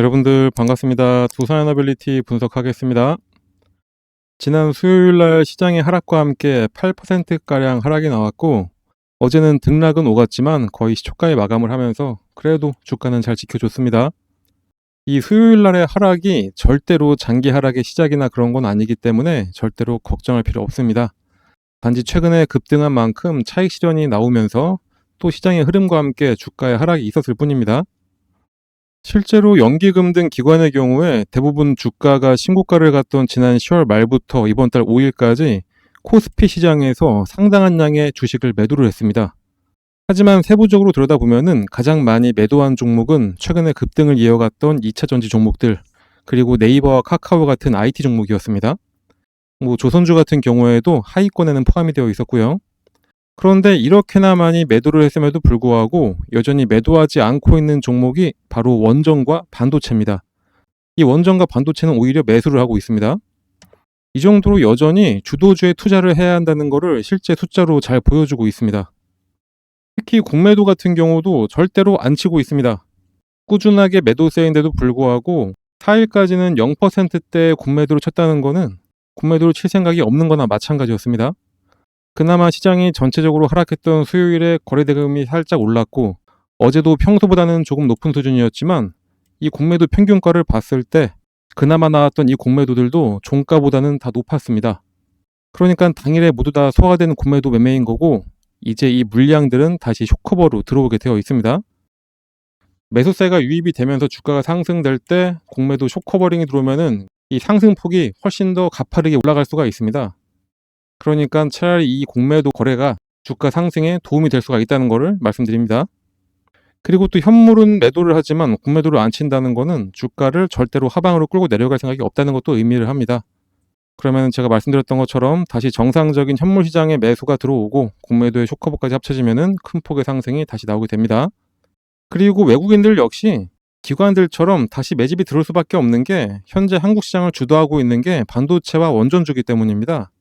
여러분들 반갑습니다. 두산에너빌리티 분석하겠습니다. 지난 수요일 날 시장의 하락과 함께 8%가량 하락이 나왔고, 어제는 등락은 오갔지만 거의 시초가에 마감을 하면서 그래도 주가는 잘 지켜줬습니다. 이 수요일 날의 하락이 절대로 장기 하락의 시작이나 그런 건 아니기 때문에 절대로 걱정할 필요 없습니다. 단지 최근에 급등한 만큼 차익 실현이 나오면서 또 시장의 흐름과 함께 주가의 하락이 있었을 뿐입니다. 실제로 연기금 등 기관의 경우에 대부분 주가가 신고가를 갔던 지난 10월 말부터 이번 달 5일까지 코스피 시장에서 상당한 양의 주식을 매도를 했습니다. 하지만 세부적으로 들여다보면은 가장 많이 매도한 종목은 최근에 급등을 이어갔던 2차전지 종목들, 그리고 네이버와 카카오 같은 IT 종목이었습니다. 조선주 같은 경우에도 하위권에는 포함이 되어 있었고요. 그런데 이렇게나 많이 매도를 했음에도 불구하고 여전히 매도하지 않고 있는 종목이 바로 원전과 반도체입니다. 이 원전과 반도체는 오히려 매수를 하고 있습니다. 이 정도로 여전히 주도주에 투자를 해야 한다는 것을 실제 숫자로 잘 보여주고 있습니다. 특히 공매도 같은 경우도 절대로 안 치고 있습니다. 꾸준하게 매도세인데도 불구하고 4일까지는 0%대 공매도를 쳤다는 것은 공매도를 칠 생각이 없는 거나 마찬가지였습니다. 그나마 시장이 전체적으로 하락했던 수요일에 거래대금이 살짝 올랐고, 어제도 평소보다는 조금 높은 수준이었지만 이 공매도 평균가를 봤을 때 그나마 나왔던 이 공매도들도 종가보다는 다 높았습니다. 그러니까 당일에 모두 다 소화되는 공매도 매매인 거고, 이제 이 물량들은 다시 쇼커버로 들어오게 되어 있습니다. 매수세가 유입이 되면서 주가가 상승될 때 공매도 쇼커버링이 들어오면은 이 상승폭이 훨씬 더 가파르게 올라갈 수가 있습니다. 그러니까 차라리 이 공매도 거래가 주가 상승에 도움이 될 수가 있다는 것을 말씀드립니다. 그리고 또 현물은 매도를 하지만 공매도를 안 친다는 것은 주가를 절대로 하방으로 끌고 내려갈 생각이 없다는 것도 의미를 합니다. 그러면 제가 말씀드렸던 것처럼 다시 정상적인 현물 시장에 매수가 들어오고 공매도의 쇼커버까지 합쳐지면 큰 폭의 상승이 다시 나오게 됩니다. 그리고 외국인들 역시 기관들처럼 다시 매집이 들어올 수밖에 없는 게 현재 한국 시장을 주도하고 있는 게 반도체와 원전주기 때문입니다.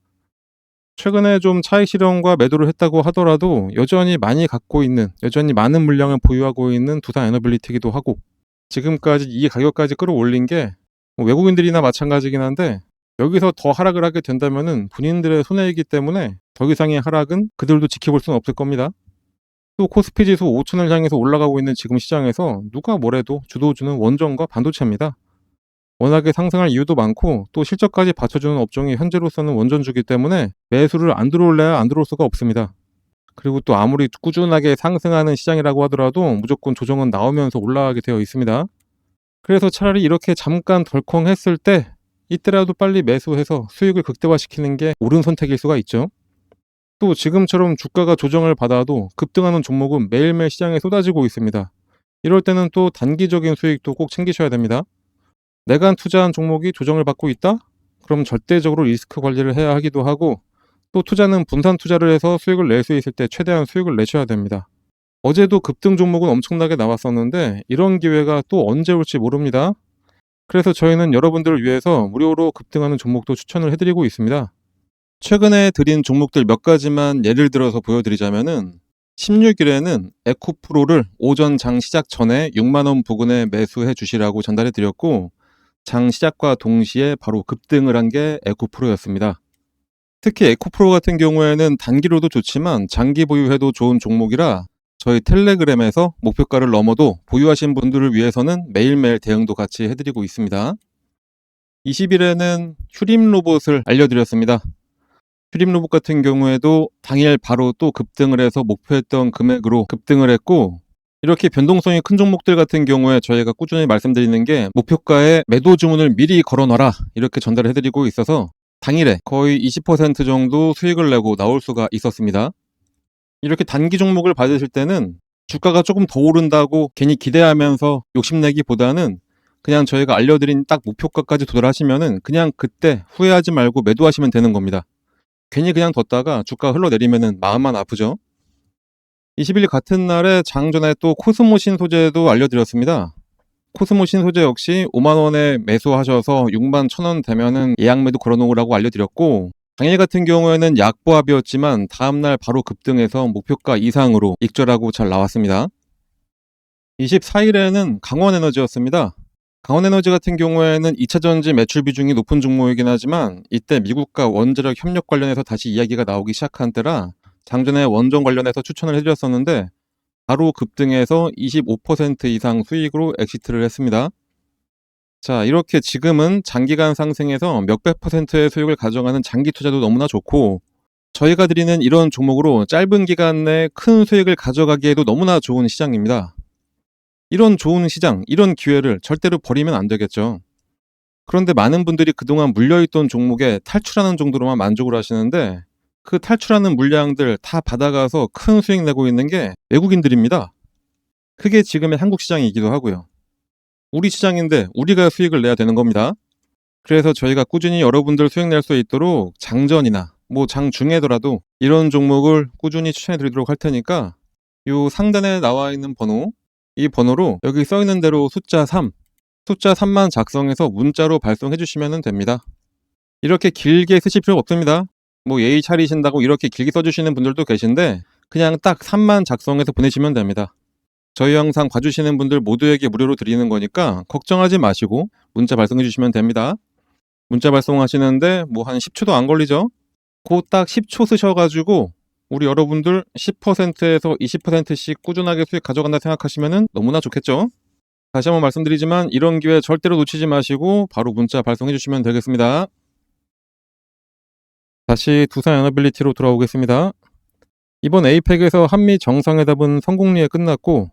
최근에 좀 차익 실현과 매도를 했다고 하더라도 여전히 많이 갖고 있는, 여전히 많은 물량을 보유하고 있는 두산에너빌리티이기도 하고, 지금까지 이 가격까지 끌어올린 게 외국인들이나 마찬가지긴 한데, 여기서 더 하락을 하게 된다면은 본인들의 손해이기 때문에 더 이상의 하락은 그들도 지켜볼 수는 없을 겁니다. 또 코스피 지수 5천을 향해서 올라가고 있는 지금 시장에서 누가 뭐래도 주도주는 원전과 반도체입니다. 워낙에 상승할 이유도 많고 또 실적까지 받쳐주는 업종이 현재로서는 원전주기 때문에 매수를 안 들어올래야 안 들어올 수가 없습니다. 그리고 또 아무리 꾸준하게 상승하는 시장이라고 하더라도 무조건 조정은 나오면서 올라가게 되어 있습니다. 그래서 차라리 이렇게 잠깐 덜컹했을 때 이때라도 빨리 매수해서 수익을 극대화시키는 게 옳은 선택일 수가 있죠. 또 지금처럼 주가가 조정을 받아도 급등하는 종목은 매일매일 시장에 쏟아지고 있습니다. 이럴 때는 또 단기적인 수익도 꼭 챙기셔야 됩니다. 내가 투자한 종목이 조정을 받고 있다? 그럼 절대적으로 리스크 관리를 해야 하기도 하고, 또 투자는 분산 투자를 해서 수익을 낼 수 있을 때 최대한 수익을 내셔야 됩니다. 어제도 급등 종목은 엄청나게 나왔었는데 이런 기회가 또 언제 올지 모릅니다. 그래서 저희는 여러분들을 위해서 무료로 급등하는 종목도 추천을 해드리고 있습니다. 최근에 드린 종목들 몇 가지만 예를 들어서 보여드리자면은 16일에는 에코프로를 오전 장 시작 전에 6만원 부근에 매수해 주시라고 전달해 드렸고, 장 시작과 동시에 바로 급등을 한 게 에코프로였습니다. 특히 에코프로 같은 경우에는 단기로도 좋지만 장기 보유해도 좋은 종목이라 저희 텔레그램에서 목표가를 넘어도 보유하신 분들을 위해서는 매일매일 대응도 같이 해드리고 있습니다. 20일에는 휴림 로봇을 알려드렸습니다. 휴림 로봇 같은 경우에도 당일 바로 또 급등을 해서 목표했던 금액으로 급등을 했고, 이렇게 변동성이 큰 종목들 같은 경우에 저희가 꾸준히 말씀드리는 게 목표가에 매도 주문을 미리 걸어놔라 이렇게 전달을 해드리고 있어서 당일에 거의 20% 정도 수익을 내고 나올 수가 있었습니다. 이렇게 단기 종목을 받으실 때는 주가가 조금 더 오른다고 괜히 기대하면서 욕심내기보다는 그냥 저희가 알려드린 딱 목표가까지 도달하시면은 그냥 그때 후회하지 말고 매도하시면 되는 겁니다. 괜히 그냥 뒀다가 주가 흘러내리면은 마음만 아프죠. 20일 같은 날에 장전에 또 코스모 신소재도 알려드렸습니다. 코스모 신소재 역시 5만원에 매수하셔서 6만 1천원 되면은 예약 매도 걸어놓으라고 알려드렸고, 당일 같은 경우에는 약보합이었지만 다음날 바로 급등해서 목표가 이상으로 익절하고 잘 나왔습니다. 24일에는 강원에너지였습니다. 강원에너지 같은 경우에는 2차 전지 매출 비중이 높은 종목이긴 하지만 이때 미국과 원자력 협력 관련해서 다시 이야기가 나오기 시작한 때라 장전에 원전 관련해서 추천을 해드렸었는데 바로 급등해서 25% 이상 수익으로 엑시트를 했습니다. 자, 이렇게 지금은 장기간 상승해서 몇백 퍼센트의 수익을 가져가는 장기 투자도 너무나 좋고 저희가 드리는 이런 종목으로 짧은 기간 내에 큰 수익을 가져가기에도 너무나 좋은 시장입니다. 이런 좋은 시장, 이런 기회를 절대로 버리면 안 되겠죠. 그런데 많은 분들이 그동안 물려있던 종목에 탈출하는 정도로만 만족을 하시는데 그 탈출하는 물량들 다 받아가서 큰 수익 내고 있는 게 외국인들입니다. 그게 지금의 한국 시장이기도 하고요. 우리 시장인데 우리가 수익을 내야 되는 겁니다. 그래서 저희가 꾸준히 여러분들 수익 낼 수 있도록 장전이나 장중에더라도 이런 종목을 꾸준히 추천해 드리도록 할 테니까 요 상단에 나와 있는 번호, 이 번호로 여기 써 있는 대로 숫자 3만 작성해서 문자로 발송해 주시면 됩니다. 이렇게 길게 쓰실 필요 없습니다. 예의 차리신다고 이렇게 길게 써주시는 분들도 계신데 그냥 딱 3만 작성해서 보내시면 됩니다. 저희 영상 봐주시는 분들 모두에게 무료로 드리는 거니까 걱정하지 마시고 문자 발송해 주시면 됩니다. 문자 발송하시는데 한 10초도 안 걸리죠? 그 딱 10초 쓰셔가지고 우리 여러분들 10%에서 20%씩 꾸준하게 수익 가져간다 생각하시면 너무나 좋겠죠? 다시 한번 말씀드리지만 이런 기회 절대로 놓치지 마시고 바로 문자 발송해 주시면 되겠습니다. 다시 두산에너빌리티로 돌아오겠습니다. 이번 에이펙에서 한미 정상회담은 성공리에 끝났고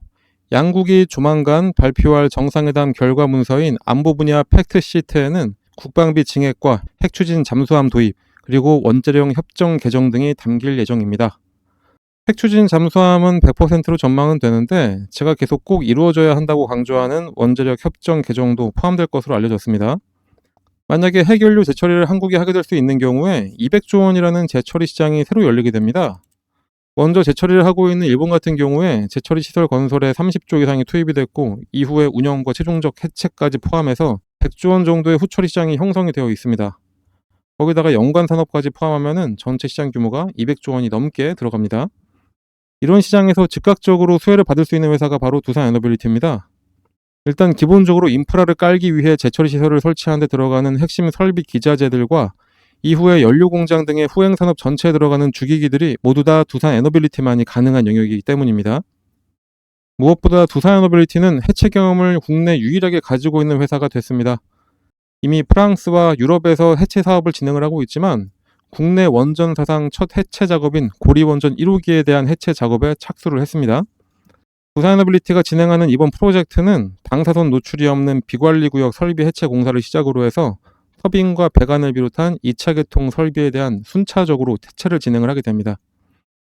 양국이 조만간 발표할 정상회담 결과 문서인 안보 분야 팩트시트에는 국방비 증액과 핵추진 잠수함 도입, 그리고 원자력 협정 개정 등이 담길 예정입니다. 핵추진 잠수함은 100%로 전망은 되는데 제가 계속 꼭 이루어져야 한다고 강조하는 원자력 협정 개정도 포함될 것으로 알려졌습니다. 만약에 핵연료 재처리를 한국이 하게 될 수 있는 경우에 200조 원이라는 재처리 시장이 새로 열리게 됩니다. 먼저 재처리를 하고 있는 일본 같은 경우에 재처리 시설 건설에 30조 이상이 투입이 됐고 이후에 운영과 최종적 해체까지 포함해서 100조 원 정도의 후처리 시장이 형성이 되어 있습니다. 거기다가 연관 산업까지 포함하면 전체 시장 규모가 200조 원이 넘게 들어갑니다. 이런 시장에서 즉각적으로 수혜를 받을 수 있는 회사가 바로 두산에너빌리티입니다. 일단 기본적으로 인프라를 깔기 위해 재처리 시설을 설치하는 데 들어가는 핵심 설비 기자재들과 이후에 연료공장 등의 후행산업 전체에 들어가는 주기기들이 모두 다 두산에너빌리티만이 가능한 영역이기 때문입니다. 무엇보다 두산에너빌리티는 해체 경험을 국내 유일하게 가지고 있는 회사가 됐습니다. 이미 프랑스와 유럽에서 해체 사업을 진행을 하고 있지만 국내 원전 사상 첫 해체 작업인 고리원전 1호기에 대한 해체 작업에 착수를 했습니다. 두산에너빌리티가 진행하는 이번 프로젝트는 방사선 노출이 없는 비관리구역 설비 해체 공사를 시작으로 해서 터빈과 배관을 비롯한 2차 계통 설비에 대한 순차적으로 해체를 진행을 하게 됩니다.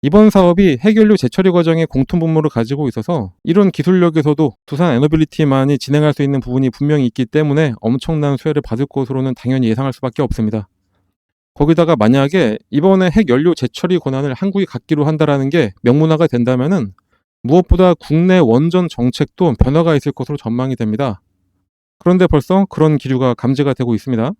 이번 사업이 핵연료 재처리 과정의 공통분모를 가지고 있어서 이런 기술력에서도 두산에너빌리티만이 진행할 수 있는 부분이 분명히 있기 때문에 엄청난 수혜를 받을 것으로는 당연히 예상할 수밖에 없습니다. 거기다가 만약에 이번에 핵연료 재처리 권한을 한국이 갖기로 한다라는 게 명문화가 된다면은 무엇보다 국내 원전 정책도 변화가 있을 것으로 전망이 됩니다. 그런데 벌써 그런 기류가 감지가 되고 있습니다.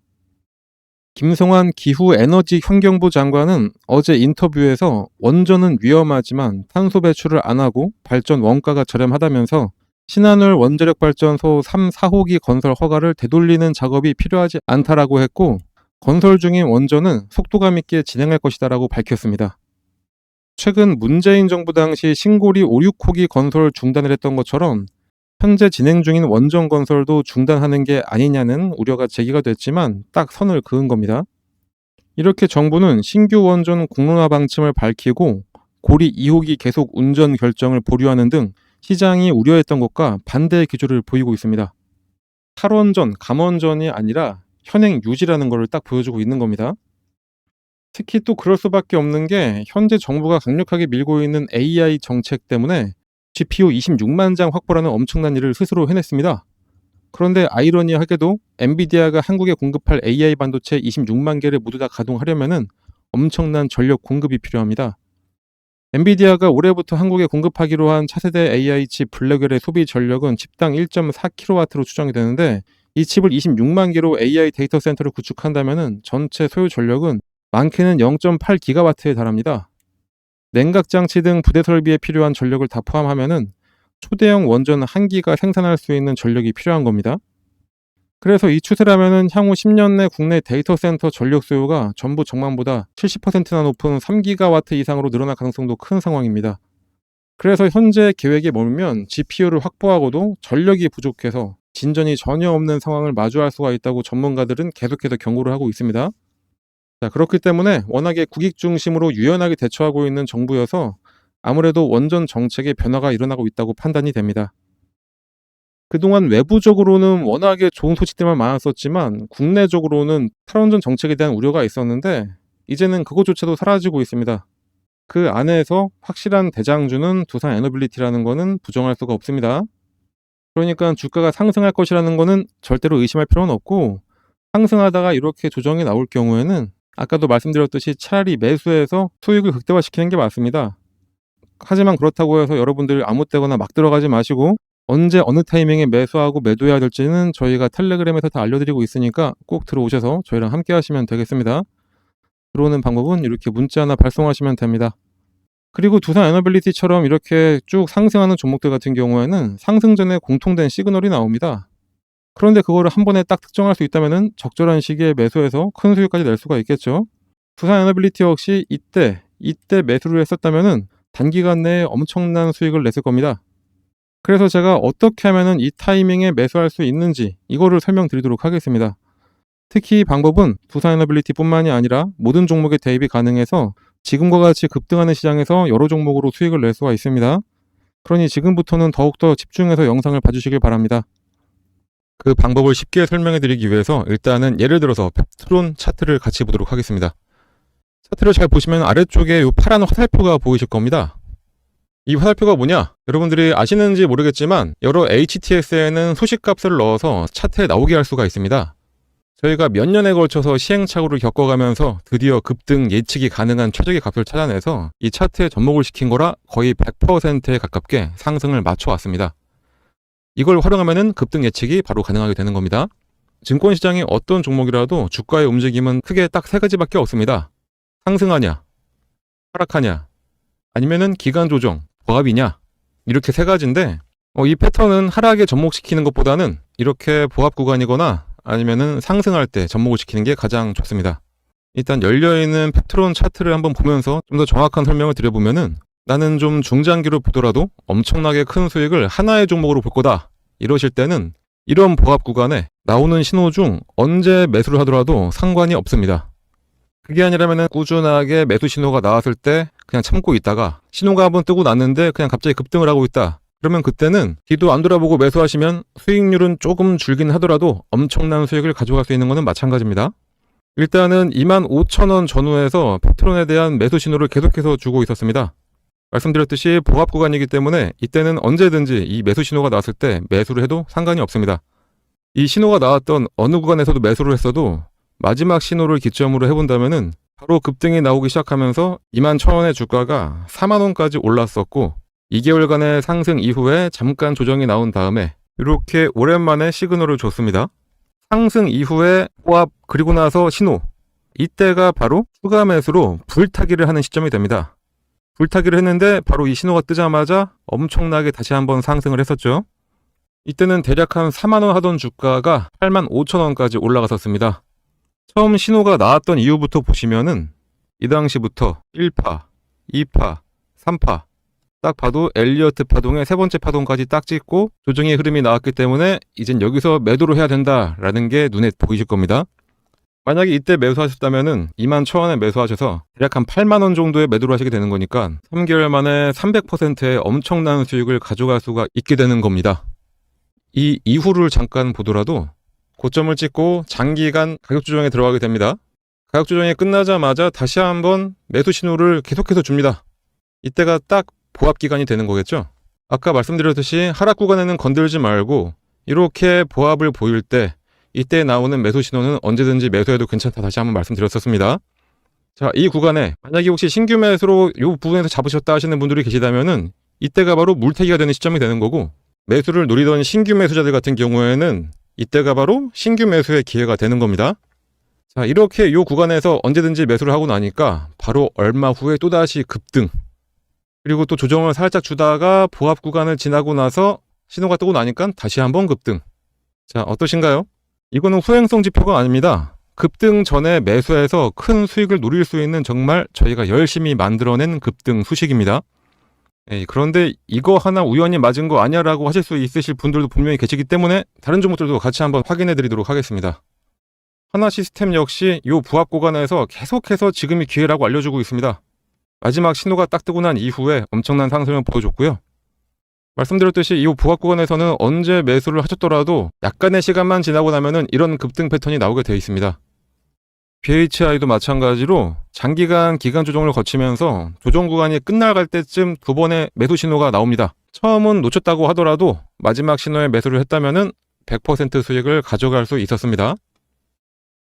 김성환 기후에너지환경부 장관은 어제 인터뷰에서 원전은 위험하지만 탄소 배출을 안 하고 발전 원가가 저렴하다면서 신한울 원자력 발전소 3, 4호기 건설 허가를 되돌리는 작업이 필요하지 않다라고 했고 건설 중인 원전은 속도감 있게 진행할 것이다라고 밝혔습니다. 최근 문재인 정부 당시 신고리 5, 6호기 건설 중단을 했던 것처럼 현재 진행 중인 원전 건설도 중단하는 게 아니냐는 우려가 제기가 됐지만 딱 선을 그은 겁니다. 이렇게 정부는 신규 원전 공론화 방침을 밝히고 고리 2호기 계속 운전 결정을 보류하는 등 시장이 우려했던 것과 반대의 기조를 보이고 있습니다. 탈원전, 감원전이 아니라 현행 유지라는 것을 딱 보여주고 있는 겁니다. 특히 또 그럴 수밖에 없는 게 현재 정부가 강력하게 밀고 있는 AI 정책 때문에 GPU 26만 장 확보라는 엄청난 일을 스스로 해냈습니다. 그런데 아이러니하게도 엔비디아가 한국에 공급할 AI 반도체 26만 개를 모두 다 가동하려면 엄청난 전력 공급이 필요합니다. 엔비디아가 올해부터 한국에 공급하기로 한 차세대 AI 칩 블랙웰의 소비 전력은 칩당 1.4kW로 추정이 되는데 이 칩을 26만 개로 AI 데이터 센터를 구축한다면 전체 소요 전력은 많게는 0.8GW에 달합니다. 냉각 장치 등 부대 설비에 필요한 전력을 다 포함하면 초대형 원전 한 기가 생산할 수 있는 전력이 필요한 겁니다. 그래서 이 추세라면은 향후 10년 내 국내 데이터 센터 전력 수요가 전부 전망보다 70%나 높은 3기가와트 이상으로 늘어날 가능성도 큰 상황입니다. 그래서 현재 계획에 머물면 GPU를 확보하고도 전력이 부족해서 진전이 전혀 없는 상황을 마주할 수가 있다고 전문가들은 계속해서 경고를 하고 있습니다. 자, 그렇기 때문에 워낙에 국익 중심으로 유연하게 대처하고 있는 정부여서 아무래도 원전 정책에 변화가 일어나고 있다고 판단이 됩니다. 그동안 외부적으로는 워낙에 좋은 소식들만 많았었지만 국내적으로는 탈원전 정책에 대한 우려가 있었는데 이제는 그것조차도 사라지고 있습니다. 그 안에서 확실한 대장주는 두산 에너빌리티라는 거는 부정할 수가 없습니다. 그러니까 주가가 상승할 것이라는 거는 절대로 의심할 필요는 없고, 상승하다가 이렇게 조정이 나올 경우에는 아까도 말씀드렸듯이 차라리 매수해서 수익을 극대화시키는 게 맞습니다. 하지만 그렇다고 해서 여러분들 아무 때거나 막 들어가지 마시고 언제 어느 타이밍에 매수하고 매도해야 될지는 저희가 텔레그램에서 다 알려드리고 있으니까 꼭 들어오셔서 저희랑 함께 하시면 되겠습니다. 들어오는 방법은 이렇게 문자 하나 발송하시면 됩니다. 그리고 두산 에너빌리티처럼 이렇게 쭉 상승하는 종목들 같은 경우에는 상승 전에 공통된 시그널이 나옵니다. 그런데 그거를 한 번에 딱 특정할 수 있다면 적절한 시기에 매수해서 큰 수익까지 낼 수가 있겠죠. 두산 에너빌리티 역시 이때 매수를 했었다면 단기간 내에 엄청난 수익을 냈을 겁니다. 그래서 제가 어떻게 하면 이 타이밍에 매수할 수 있는지 이거를 설명드리도록 하겠습니다. 특히 이 방법은 두산 에너빌리티 뿐만이 아니라 모든 종목에 대입이 가능해서 지금과 같이 급등하는 시장에서 여러 종목으로 수익을 낼 수가 있습니다. 그러니 지금부터는 더욱더 집중해서 영상을 봐주시길 바랍니다. 그 방법을 쉽게 설명해 드리기 위해서 일단은 예를 들어서 펩트론 차트를 같이 보도록 하겠습니다. 차트를 잘 보시면 아래쪽에 이 파란 화살표가 보이실 겁니다. 이 화살표가 뭐냐? 여러분들이 아시는지 모르겠지만 여러 HTS에는 소식값을 넣어서 차트에 나오게 할 수가 있습니다. 저희가 몇 년에 걸쳐서 시행착오를 겪어가면서 드디어 급등 예측이 가능한 최적의 값을 찾아내서 이 차트에 접목을 시킨 거라 거의 100%에 가깝게 상승을 맞춰왔습니다. 이걸 활용하면 급등 예측이 바로 가능하게 되는 겁니다. 증권시장의 어떤 종목이라도 주가의 움직임은 크게 딱 세 가지밖에 없습니다. 상승하냐, 하락하냐, 아니면은 기간 조정, 보합이냐, 이렇게 세 가지인데 이 패턴은 하락에 접목시키는 것보다는 이렇게 보합 구간이거나 아니면은 상승할 때 접목을 시키는 게 가장 좋습니다. 일단 열려있는 펩트론 차트를 한번 보면서 좀 더 정확한 설명을 드려보면은 나는 좀 중장기로 보더라도 엄청나게 큰 수익을 하나의 종목으로 볼 거다 이러실 때는 이런 보합 구간에 나오는 신호 중 언제 매수를 하더라도 상관이 없습니다. 그게 아니라면 꾸준하게 매수 신호가 나왔을 때 그냥 참고 있다가 신호가 한번 뜨고 났는데 그냥 갑자기 급등을 하고 있다. 그러면 그때는 뒤도 안 돌아보고 매수하시면 수익률은 조금 줄긴 하더라도 엄청난 수익을 가져갈 수 있는 것은 마찬가지입니다. 일단은 25,000원 전후에서 펩트론에 대한 매수 신호를 계속해서 주고 있었습니다. 말씀드렸듯이 보합 구간이기 때문에 이때는 언제든지 이 매수 신호가 나왔을 때 매수를 해도 상관이 없습니다. 이 신호가 나왔던 어느 구간에서도 매수를 했어도 마지막 신호를 기점으로 해본다면은 바로 급등이 나오기 시작하면서 21,000원의 주가가 40,000원까지 올랐었고 2개월간의 상승 이후에 잠깐 조정이 나온 다음에 이렇게 오랜만에 시그널을 줬습니다. 상승 이후에 보합 그리고 나서 신호, 이때가 바로 추가 매수로 불타기를 하는 시점이 됩니다. 불타기를 했는데 바로 이 신호가 뜨자마자 엄청나게 다시 한번 상승을 했었죠. 이때는 대략 한 40,000원 하던 주가가 85,000원까지 올라갔었습니다. 처음 신호가 나왔던 이후부터 보시면은 이 당시부터 1파, 2파, 3파 딱 봐도 엘리어트 파동의 세 번째 파동까지 딱 찍고 조정의 흐름이 나왔기 때문에 이젠 여기서 매도를 해야 된다라는 게 눈에 보이실 겁니다. 만약에 이때 매수하셨다면은 21,000원에 매수하셔서 대략 한 80,000원 정도의 매도를 하시게 되는 거니까 3개월 만에 300%의 엄청난 수익을 가져갈 수가 있게 되는 겁니다. 이 이후를 잠깐 보더라도 고점을 찍고 장기간 가격 조정에 들어가게 됩니다. 가격 조정이 끝나자마자 다시 한번 매수 신호를 계속해서 줍니다. 이때가 딱 보합 기간이 되는 거겠죠. 아까 말씀드렸듯이 하락 구간에는 건들지 말고 이렇게 보합을 보일 때 이때 나오는 매수 신호는 언제든지 매수해도 괜찮다 다시 한번 말씀드렸었습니다. 자, 이 구간에 만약에 혹시 신규 매수로 이 부분에서 잡으셨다 하시는 분들이 계시다면은 이때가 바로 물타기가 되는 시점이 되는 거고, 매수를 노리던 신규 매수자들 같은 경우에는 이때가 바로 신규 매수의 기회가 되는 겁니다. 자, 이렇게 이 구간에서 언제든지 매수를 하고 나니까 바로 얼마 후에 또다시 급등, 그리고 또 조정을 살짝 주다가 보합 구간을 지나고 나서 신호가 뜨고 나니까 다시 한번 급등. 자, 어떠신가요? 이거는 후행성 지표가 아닙니다. 급등 전에 매수해서 큰 수익을 누릴 수 있는 정말 저희가 열심히 만들어낸 급등 수식입니다. 그런데 이거 하나 우연히 맞은 거 아니야 라고 하실 수 있으실 분들도 분명히 계시기 때문에 다른 종목들도 같이 한번 확인해 드리도록 하겠습니다. 하나시스템 역시 이 부합 구간에서 계속해서 지금이 기회라고 알려주고 있습니다. 마지막 신호가 딱 뜨고 난 이후에 엄청난 상승을 보여줬고요. 말씀드렸듯이 이 부합 구간에서는 언제 매수를 하셨더라도 약간의 시간만 지나고 나면은 이런 급등 패턴이 나오게 되어 있습니다. BHI도 마찬가지로 장기간 기간 조정을 거치면서 조정 구간이 끝나갈 때쯤 두 번의 매수 신호가 나옵니다. 처음은 놓쳤다고 하더라도 마지막 신호에 매수를 했다면은 100% 수익을 가져갈 수 있었습니다.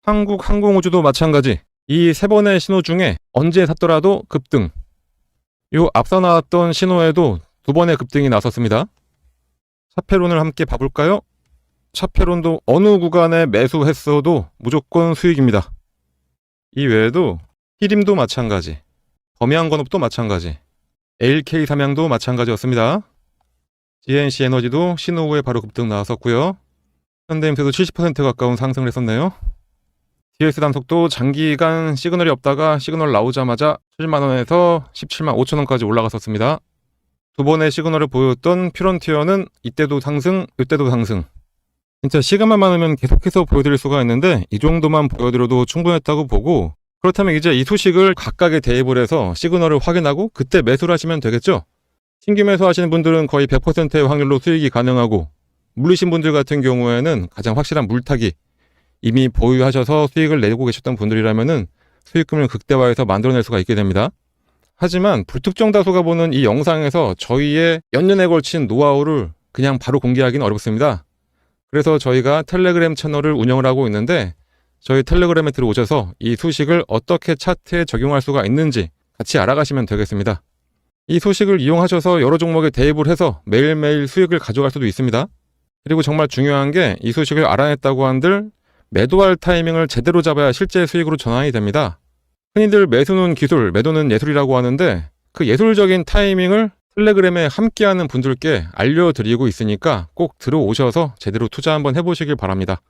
한국항공우주도 마찬가지. 이 세 번의 신호 중에 언제 샀더라도 급등. 요 앞서 나왔던 신호에도 두 번의 급등이 나섰습니다. 차페론을 함께 봐볼까요? 차페론도 어느 구간에 매수했어도 무조건 수익입니다. 이 외에도 히림도 마찬가지, 범양건업도 마찬가지, LK삼양도 마찬가지였습니다. GNC 에너지도 신호 후에 바로 급등 나왔었고요. 현대임스도 70% 가까운 상승을 했었네요. DS단속도 장기간 시그널이 없다가 시그널 나오자마자 7만원에서 17만 5천원까지 올라갔었습니다. 두 번의 시그널을 보였던 퓨런티어는 이때도 상승, 이때도 상승. 진짜 시간만 많으면 계속해서 보여드릴 수가 있는데 이 정도만 보여드려도 충분했다고 보고, 그렇다면 이제 이 소식을 각각의 대입을 해서 시그널을 확인하고 그때 매수를 하시면 되겠죠. 신규 매수 하시는 분들은 거의 100%의 확률로 수익이 가능하고, 물리신 분들 같은 경우에는 가장 확실한 물타기, 이미 보유하셔서 수익을 내고 계셨던 분들이라면은 수익금을 극대화해서 만들어낼 수가 있게 됩니다. 하지만 불특정 다수가 보는 이 영상에서 저희의 연년에 걸친 노하우를 그냥 바로 공개하기는 어렵습니다. 그래서 저희가 텔레그램 채널을 운영을 하고 있는데 저희 텔레그램에 들어오셔서 이 소식을 어떻게 차트에 적용할 수가 있는지 같이 알아가시면 되겠습니다. 이 소식을 이용하셔서 여러 종목에 대입을 해서 매일매일 수익을 가져갈 수도 있습니다. 그리고 정말 중요한 게 이 소식을 알아냈다고 한들 매도할 타이밍을 제대로 잡아야 실제 수익으로 전환이 됩니다. 흔히들 매수는 기술, 매도는 예술이라고 하는데 그 예술적인 타이밍을 텔레그램에 함께하는 분들께 알려드리고 있으니까 꼭 들어오셔서 제대로 투자 한번 해보시길 바랍니다.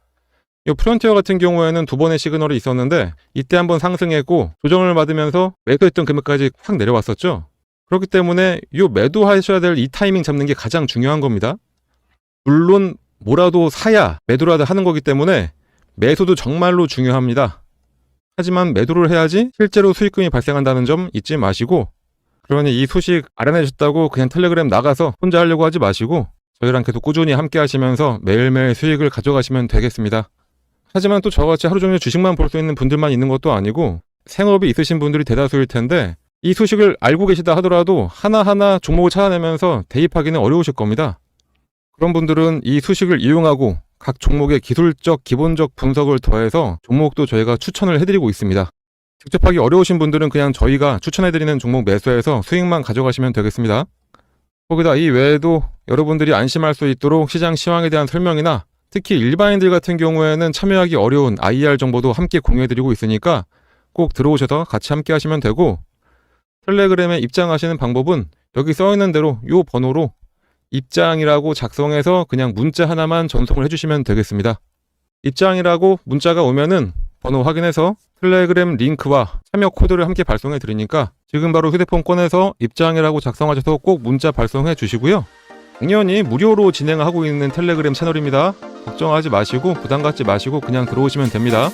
이 프론티어 같은 경우에는 두 번의 시그널이 있었는데 이때 한번 상승했고 조정을 받으면서 매도했던 금액까지 확 내려왔었죠. 그렇기 때문에 이 매도하셔야 될 이 타이밍 잡는 게 가장 중요한 겁니다. 물론 뭐라도 사야 매도라도 하는 거기 때문에 매수도 정말로 중요합니다. 하지만 매도를 해야지 실제로 수익금이 발생한다는 점 잊지 마시고, 그러니 이 소식 알아내셨다고 그냥 텔레그램 나가서 혼자 하려고 하지 마시고 저희랑 계속 꾸준히 함께 하시면서 매일매일 수익을 가져가시면 되겠습니다. 하지만 또 저같이 하루 종일 주식만 볼 수 있는 분들만 있는 것도 아니고 생업이 있으신 분들이 대다수일 텐데 이 소식을 알고 계시다 하더라도 하나하나 종목을 찾아내면서 대입하기는 어려우실 겁니다. 그런 분들은 이 소식을 이용하고 각 종목의 기술적 기본적 분석을 더해서 종목도 저희가 추천을 해드리고 있습니다. 직접 하기 어려우신 분들은 그냥 저희가 추천해드리는 종목 매수해서 수익만 가져가시면 되겠습니다. 거기다 이 외에도 여러분들이 안심할 수 있도록 시장 시황에 대한 설명이나 특히 일반인들 같은 경우에는 참여하기 어려운 IR 정보도 함께 공유해드리고 있으니까 꼭 들어오셔서 같이 함께 하시면 되고, 텔레그램에 입장하시는 방법은 여기 써있는 대로 이 번호로 입장이라고 작성해서 그냥 문자 하나만 전송을 해주시면 되겠습니다. 입장이라고 문자가 오면은 번호 확인해서 텔레그램 링크와 참여 코드를 함께 발송해 드리니까 지금 바로 휴대폰 꺼내서 입장이라고 작성하셔서 꼭 문자 발송해 주시고요. 당연히 무료로 진행하고 있는 텔레그램 채널입니다. 걱정하지 마시고 부담 갖지 마시고 그냥 들어오시면 됩니다.